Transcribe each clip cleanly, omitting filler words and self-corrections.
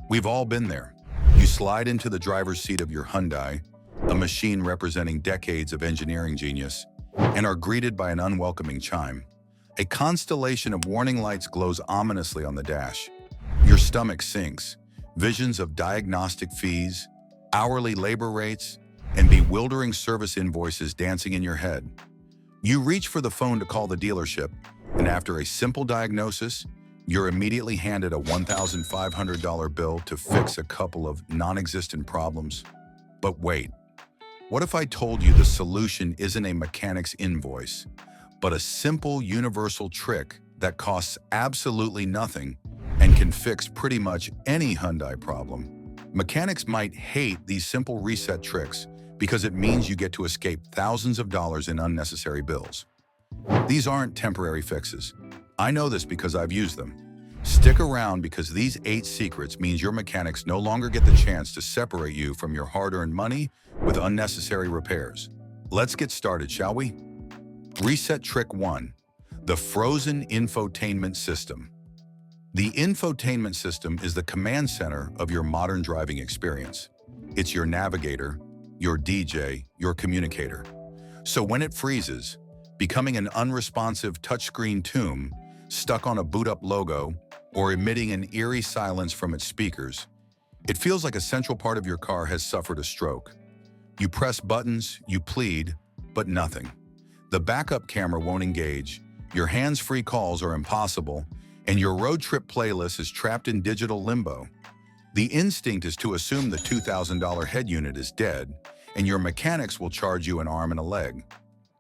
We've all been there. You slide into the driver's seat of your Hyundai, a machine representing decades of engineering genius, and are greeted by an unwelcoming chime. A constellation of warning lights glows ominously on the dash. Your stomach sinks. Visions of diagnostic fees, hourly labor rates, and bewildering service invoices dancing in your head. You reach for the phone to call the dealership, and after a simple diagnosis, you're immediately handed a $1,500 bill to fix a couple of non-existent problems. But wait, what if I told you the solution isn't a mechanic's invoice, but a simple universal trick that costs absolutely nothing and can fix pretty much any Hyundai problem? Mechanics might hate these simple reset tricks because it means you get to escape thousands of dollars in unnecessary bills. These aren't temporary fixes. I know this because I've used them. Stick around because these 8 secrets means your mechanics no longer get the chance to separate you from your hard-earned money with unnecessary repairs. Let's get started, shall we? Reset Trick 1. The Frozen Infotainment System. The infotainment system is the command center of your modern driving experience. It's your navigator, your DJ, your communicator. So when it freezes, becoming an unresponsive touchscreen tomb stuck on a boot-up logo or emitting an eerie silence from its speakers, it feels like a central part of your car has suffered a stroke. You press buttons, you plead, but nothing. The backup camera won't engage, your hands-free calls are impossible, and your road trip playlist is trapped in digital limbo. The instinct is to assume the $2,000 head unit is dead, and your mechanics will charge you an arm and a leg.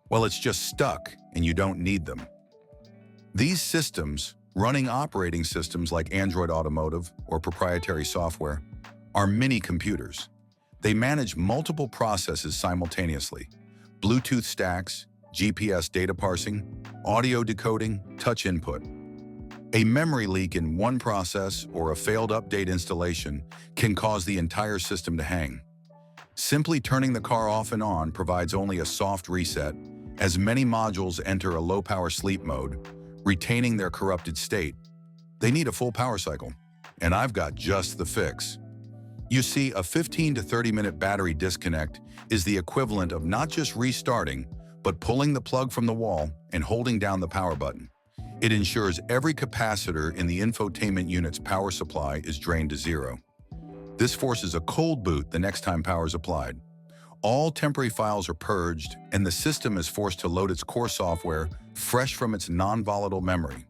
Well, it's just stuck, and you don't need them. These systems, running operating systems like Android Automotive or proprietary software, are mini computers. They manage multiple processes simultaneously: Bluetooth stacks, GPS data parsing, audio decoding, touch input. A memory leak in one process or a failed update installation can cause the entire system to hang. Simply turning the car off and on provides only a soft reset, as many modules enter a low-power sleep mode, retaining their corrupted state. They need a full power cycle, and I've got just the fix. You see, a 15 to 30-minute battery disconnect is the equivalent of not just restarting, but pulling the plug from the wall and holding down the power button. It ensures every capacitor in the infotainment unit's power supply is drained to zero. This forces a cold boot the next time power is applied. All temporary files are purged, and the system is forced to load its core software fresh from its non-volatile memory.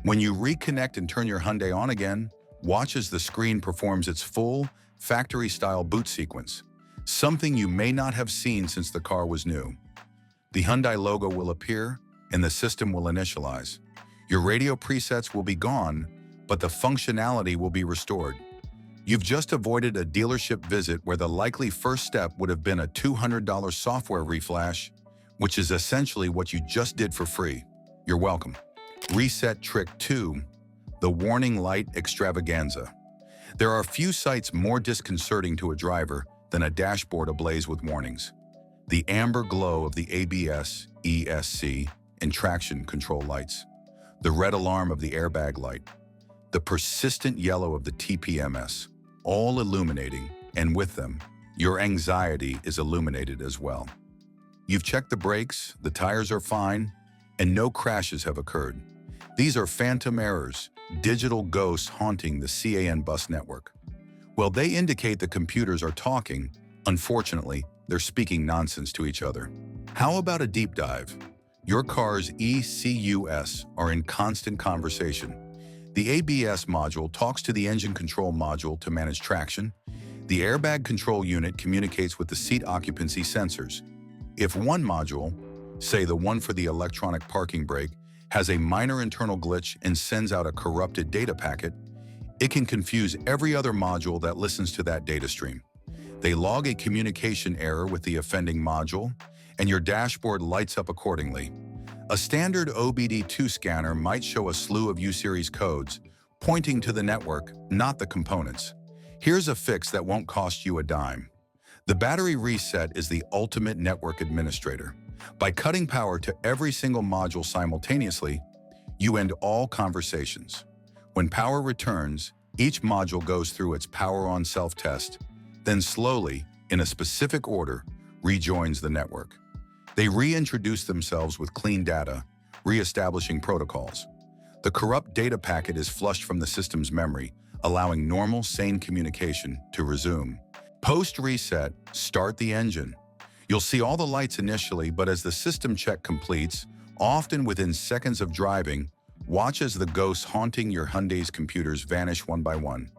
When you reconnect and turn your Hyundai on again, watch as the screen performs its full, factory-style boot sequence, something you may not have seen since the car was new. The Hyundai logo will appear, and the system will initialize. Your radio presets will be gone, but the functionality will be restored. You've just avoided a dealership visit where the likely first step would have been a $200 software reflash, which is essentially what you just did for free. You're welcome. Reset Trick 2. The Warning Light Extravaganza. There are few sights more disconcerting to a driver than a dashboard ablaze with warnings. The amber glow of the ABS, ESC, and traction control lights. The red alarm of the airbag light. The persistent yellow of the TPMS, all illuminating, and with them, your anxiety is illuminated as well. You've checked the brakes, the tires are fine, and no crashes have occurred. These are phantom errors, digital ghosts haunting the CAN bus network. Well, they indicate the computers are talking. Unfortunately, they're speaking nonsense to each other. How about a deep dive? Your car's ECUs are in constant conversation. The ABS module talks to the engine control module to manage traction. The airbag control unit communicates with the seat occupancy sensors. If one module, say the one for the electronic parking brake, has a minor internal glitch and sends out a corrupted data packet, it can confuse every other module that listens to that data stream. They log a communication error with the offending module, and your dashboard lights up accordingly. A standard OBD2 scanner might show a slew of U-Series codes, pointing to the network, not the components. Here's a fix that won't cost you a dime. The battery reset is the ultimate network administrator. By cutting power to every single module simultaneously, you end all conversations. When power returns, Each module goes through its power-on self-test, then slowly, in a specific order, rejoins the network. They reintroduce themselves with clean data, re-establishing protocols. The corrupt data packet is flushed from the system's memory, allowing normal, sane communication to resume. Post-reset, start the engine. You'll see all the lights initially, but as the system check completes, often within seconds of driving, watch as the ghosts haunting your Hyundai's computers vanish one by one.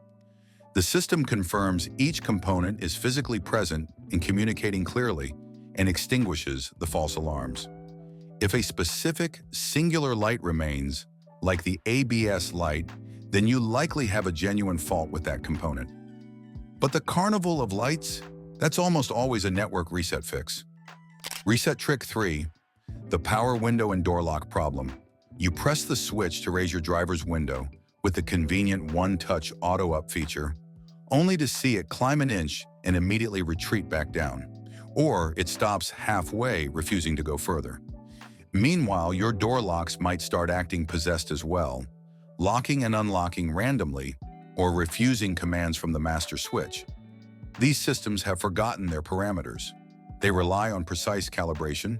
The system confirms each component is physically present and communicating clearly, and extinguishes the false alarms. If a specific, singular light remains, like the ABS light, then you likely have a genuine fault with that component. But the carnival of lights? That's almost always a network reset fix. Reset trick 3, the power window and door lock problem. You press the switch to raise your driver's window with the convenient one-touch auto-up feature, only to see it climb an inch and immediately retreat back down. Or it stops halfway, refusing to go further. Meanwhile, your door locks might start acting possessed as well, locking and unlocking randomly, or refusing commands from the master switch. These systems have forgotten their parameters. They rely on precise calibration,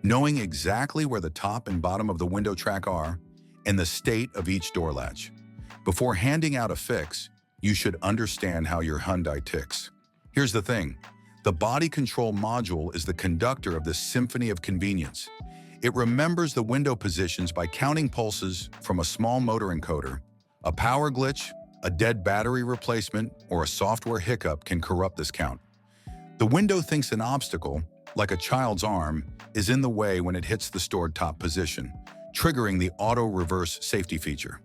knowing exactly where the top and bottom of the window track are and the state of each door latch. Before handing out a fix, you should understand how your Hyundai ticks. Here's the thing. The body control module is the conductor of this symphony of convenience. It remembers the window positions by counting pulses from a small motor encoder. A power glitch, a dead battery replacement, or a software hiccup can corrupt this count. The window thinks an obstacle, like a child's arm, is in the way when it hits the stored top position, triggering the auto-reverse safety feature.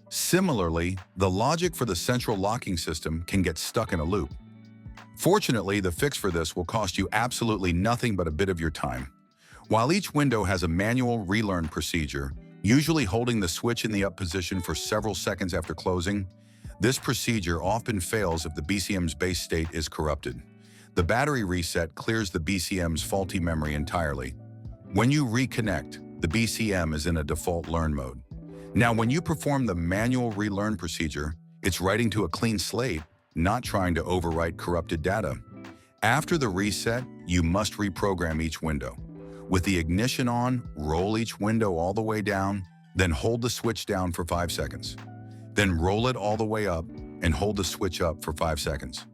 Similarly, the logic for the central locking system can get stuck in a loop. Fortunately, the fix for this will cost you absolutely nothing but a bit of your time. While each window has a manual relearn procedure, usually holding the switch in the up position for several seconds after closing, this procedure often fails if the BCM's base state is corrupted. The battery reset clears the BCM's faulty memory entirely. When you reconnect, the BCM is in a default learn mode. Now, when you perform the manual relearn procedure, it's writing to a clean slate, not trying to overwrite corrupted data. After the reset, you must reprogram each window. With the ignition on, roll each window all the way down, then hold the switch down for 5 seconds. Then roll it all the way up and hold the switch up for 5 seconds.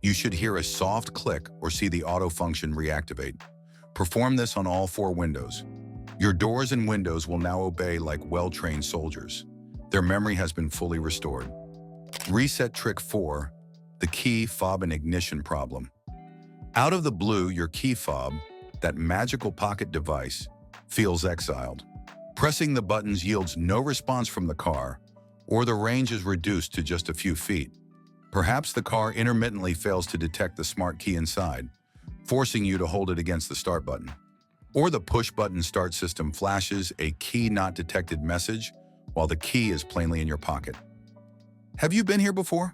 You should hear a soft click or see the auto function reactivate. Perform this on all 4 windows. Your doors and windows will now obey like well-trained soldiers. Their memory has been fully restored. Reset trick 4, the key fob and ignition problem. Out of the blue, your key fob, that magical pocket device, feels exiled. Pressing the buttons yields no response from the car, or the range is reduced to just a few feet. Perhaps the car intermittently fails to detect the smart key inside, forcing you to hold it against the start button. Or the push-button start system flashes a key not detected message while the key is plainly in your pocket. Have you been here before?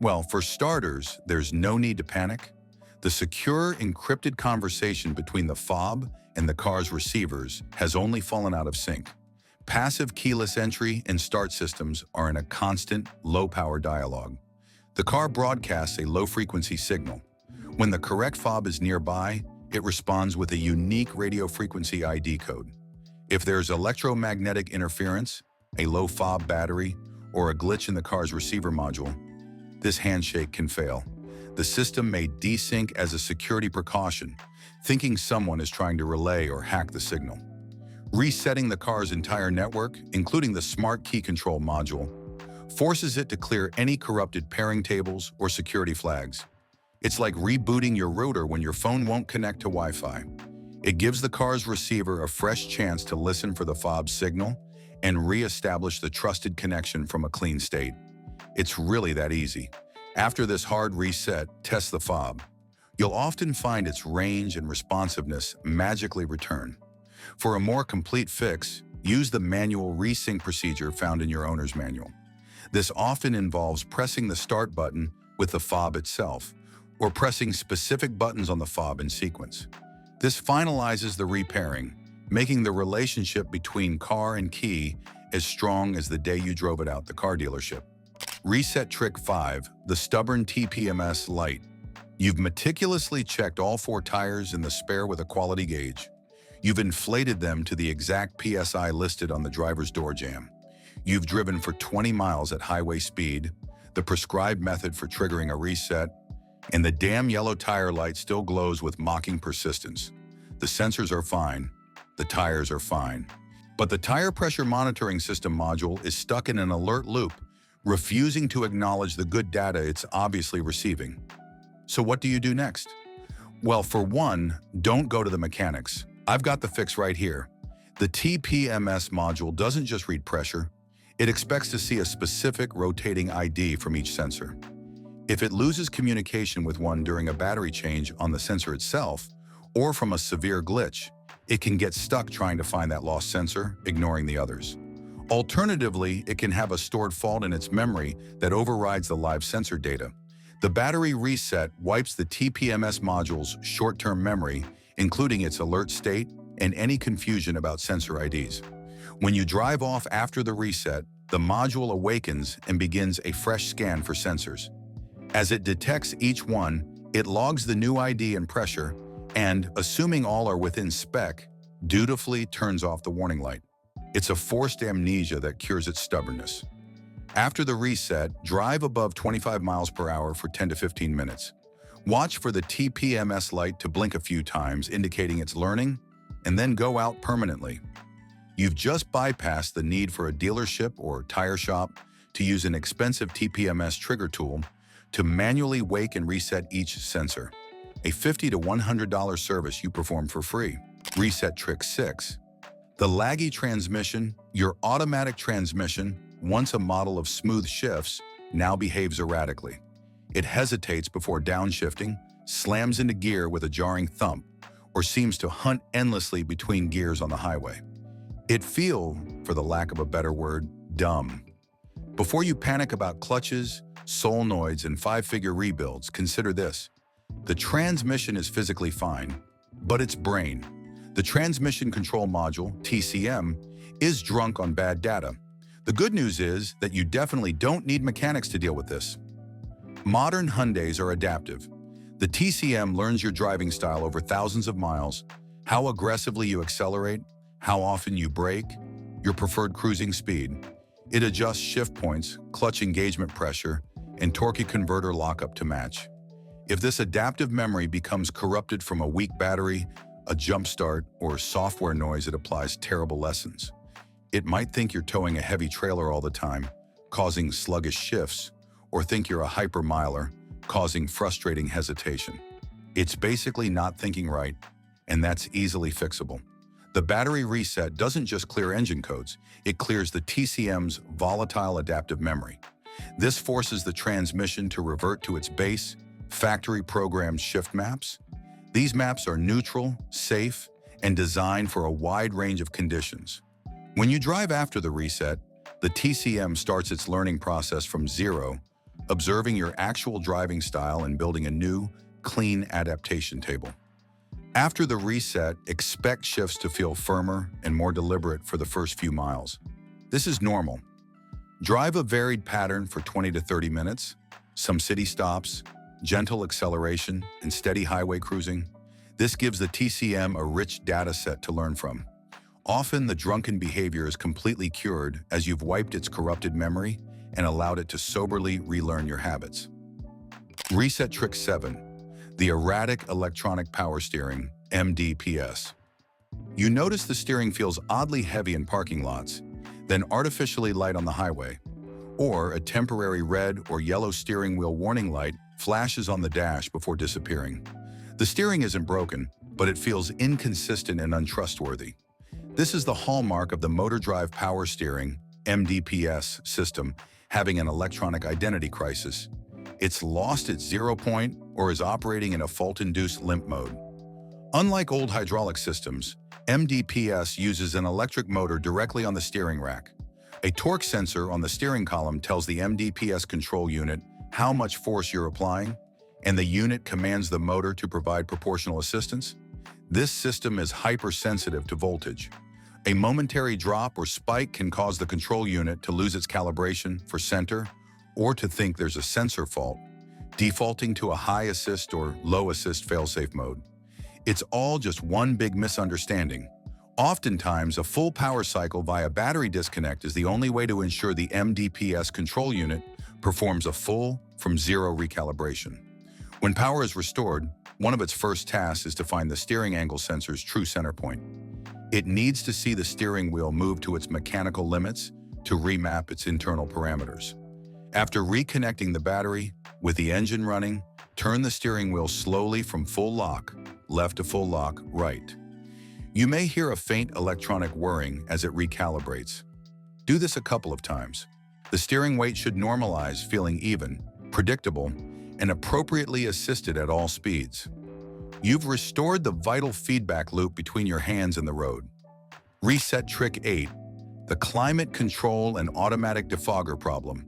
Well, for starters, there's no need to panic. The secure, encrypted conversation between the fob and the car's receivers has only fallen out of sync. Passive keyless entry and start systems are in a constant, low-power dialogue. The car broadcasts a low-frequency signal. When the correct fob is nearby, it responds with a unique radio frequency ID code. If there's electromagnetic interference, a low fob battery, or a glitch in the car's receiver module, this handshake can fail. The system may desync as a security precaution, thinking someone is trying to relay or hack the signal. Resetting the car's entire network, including the smart key control module, forces it to clear any corrupted pairing tables or security flags. It's like rebooting your router when your phone won't connect to Wi-Fi. It gives the car's receiver a fresh chance to listen for the fob's signal and re-establish the trusted connection from a clean state. It's really that easy. After this hard reset, test the fob. You'll often find its range and responsiveness magically return. For a more complete fix, use the manual resync procedure found in your owner's manual. This often involves pressing the start button with the fob itself, or pressing specific buttons on the fob in sequence. This finalizes the repairing, making the relationship between car and key as strong as the day you drove it out the car dealership. Reset trick 5, the stubborn TPMS light. You've meticulously checked all 4 tires in the spare with a quality gauge. You've inflated them to the exact PSI listed on the driver's door jamb. You've driven for 20 miles at highway speed, the prescribed method for triggering a reset, and the damn yellow tire light still glows with mocking persistence. The sensors are fine, the tires are fine. But the tire pressure monitoring system module is stuck in an alert loop, refusing to acknowledge the good data it's obviously receiving. So what do you do next? Well, for one, don't go to the mechanics. I've got the fix right here. The TPMS module doesn't just read pressure, it expects to see a specific rotating ID from each sensor. If it loses communication with one during a battery change on the sensor itself, or from a severe glitch, it can get stuck trying to find that lost sensor, ignoring the others. Alternatively, it can have a stored fault in its memory that overrides the live sensor data. The battery reset wipes the TPMS module's short-term memory, including its alert state and any confusion about sensor IDs. When you drive off after the reset, the module awakens and begins a fresh scan for sensors. As it detects each one, it logs the new ID and pressure, and, assuming all are within spec, dutifully turns off the warning light. It's a forced amnesia that cures its stubbornness. After the reset, drive above 25 miles per hour for 10 to 15 minutes. Watch for the TPMS light to blink a few times, indicating it's learning, and then go out permanently. You've just bypassed the need for a dealership or tire shop to use an expensive TPMS trigger tool to manually wake and reset each sensor. A $50 to $100 service you perform for free. Reset trick 6. The laggy transmission. Your automatic transmission, once a model of smooth shifts, now behaves erratically. It hesitates before downshifting, slams into gear with a jarring thump, or seems to hunt endlessly between gears on the highway. It feels, for the lack of a better word, dumb. Before you panic about clutches, solenoids, and 5-figure rebuilds, consider this. The transmission is physically fine, but its brain, the Transmission Control Module, TCM, is drunk on bad data. The good news is that you definitely don't need mechanics to deal with this. Modern Hyundais are adaptive. The TCM learns your driving style over thousands of miles, how aggressively you accelerate, how often you brake, your preferred cruising speed. It adjusts shift points, clutch engagement pressure, and torque converter lockup to match. If this adaptive memory becomes corrupted from a weak battery, a jump start, or software noise, it applies terrible lessons. It might think you're towing a heavy trailer all the time, causing sluggish shifts, or think you're a hyper-miler, causing frustrating hesitation. It's basically not thinking right, and that's easily fixable. The battery reset doesn't just clear engine codes, it clears the TCM's volatile adaptive memory. This forces the transmission to revert to its base, factory-programmed shift maps. These maps are neutral, safe, and designed for a wide range of conditions. When you drive after the reset, the TCM starts its learning process from zero, observing your actual driving style and building a new, clean adaptation table. After the reset, expect shifts to feel firmer and more deliberate for the first few miles. This is normal. Drive a varied pattern for 20 to 30 minutes, some city stops, gentle acceleration, and steady highway cruising. This gives the TCM a rich data set to learn from. Often, the drunken behavior is completely cured as you've wiped its corrupted memory and allowed it to soberly relearn your habits. Reset trick 7. The erratic electronic power steering, MDPS. You notice the steering feels oddly heavy in parking lots, then artificially light on the highway, or a temporary red or yellow steering wheel warning light flashes on the dash before disappearing. The steering isn't broken, but it feels inconsistent and untrustworthy. This is the hallmark of the motor drive power steering, MDPS, system having an electronic identity crisis. It's lost its 0 point or is operating in a fault-induced limp mode. Unlike old hydraulic systems, MDPS uses an electric motor directly on the steering rack. A torque sensor on the steering column tells the MDPS control unit how much force you're applying, and the unit commands the motor to provide proportional assistance. This system is hypersensitive to voltage. A momentary drop or spike can cause the control unit to lose its calibration for center or to think there's a sensor fault, defaulting to a high assist or low assist failsafe mode. It's all just one big misunderstanding. Oftentimes, a full power cycle via battery disconnect is the only way to ensure the MDPS control unit performs a full from zero recalibration. When power is restored, one of its first tasks is to find the steering angle sensor's true center point. It needs to see the steering wheel move to its mechanical limits to remap its internal parameters. After reconnecting the battery, with the engine running, turn the steering wheel slowly from full lock, left to full lock, right. You may hear a faint electronic whirring as it recalibrates. Do this a couple of times. The steering weight should normalize, feeling even, predictable, and appropriately assisted at all speeds. You've restored the vital feedback loop between your hands and the road. Reset Trick 8, the climate control and automatic defogger problem.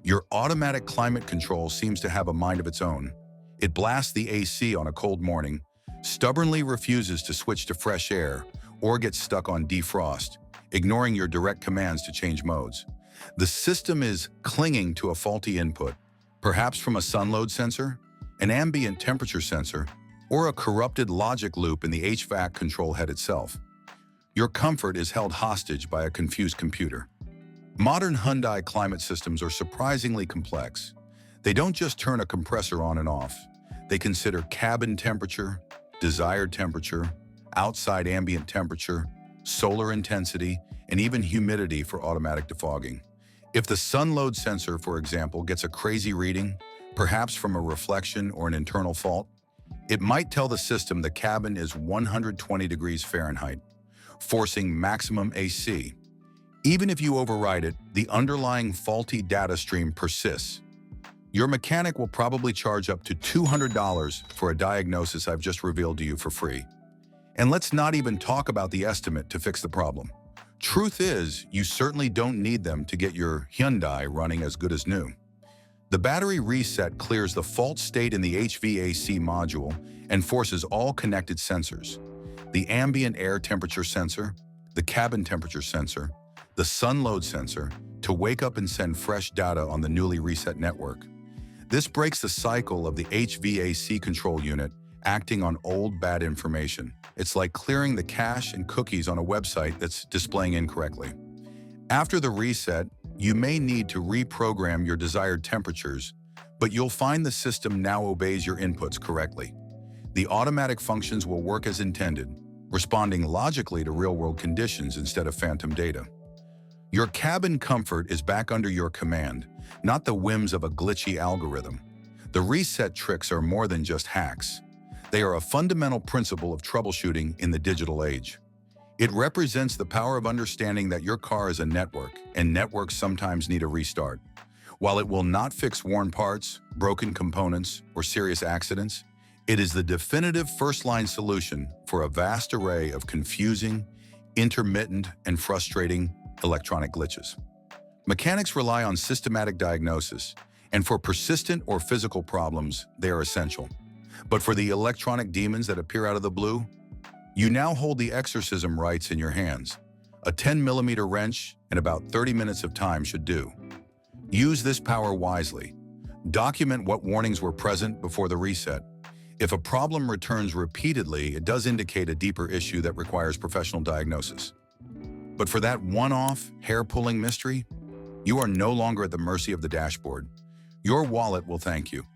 Your automatic climate control seems to have a mind of its own. It blasts the AC on a cold morning, stubbornly refuses to switch to fresh air, or gets stuck on defrost, ignoring your direct commands to change modes. The system is clinging to a faulty input, perhaps from a sun load sensor, an ambient temperature sensor, or a corrupted logic loop in the HVAC control head itself. Your comfort is held hostage by a confused computer. Modern Hyundai climate systems are surprisingly complex. They don't just turn a compressor on and off. They consider cabin temperature, desired temperature, outside ambient temperature, solar intensity, and even humidity for automatic defogging. If the sun load sensor, for example, gets a crazy reading, perhaps from a reflection or an internal fault, it might tell the system the cabin is 120 degrees Fahrenheit, forcing maximum AC. Even if you override it, the underlying faulty data stream persists. Your mechanic will probably charge up to $200 for a diagnosis I've just revealed to you for free. And let's not even talk about the estimate to fix the problem. Truth is, you certainly don't need them to get your Hyundai running as good as new. The battery reset clears the fault state in the HVAC module and forces all connected sensors, the ambient air temperature sensor, the cabin temperature sensor, the sun load sensor, to wake up and send fresh data on the newly reset network. This breaks the cycle of the HVAC control unit acting on old bad information. It's like clearing the cache and cookies on a website that's displaying incorrectly. After the reset, you may need to reprogram your desired temperatures, but you'll find the system now obeys your inputs correctly. The automatic functions will work as intended, responding logically to real-world conditions instead of phantom data. Your cabin comfort is back under your command, not the whims of a glitchy algorithm. The reset tricks are more than just hacks. They are a fundamental principle of troubleshooting in the digital age. It represents the power of understanding that your car is a network, and networks sometimes need a restart. While it will not fix worn parts, broken components, or serious accidents, it is the definitive first-line solution for a vast array of confusing, intermittent, and frustrating electronic glitches. Mechanics rely on systematic diagnosis, and for persistent or physical problems, they are essential. But for the electronic demons that appear out of the blue, you now hold the exorcism rights in your hands. A 10mm wrench and about 30 minutes of time should do. Use this power wisely. Document what warnings were present before the reset. If a problem returns repeatedly, it does indicate a deeper issue that requires professional diagnosis. But for that one-off, hair-pulling mystery, you are no longer at the mercy of the dashboard. Your wallet will thank you.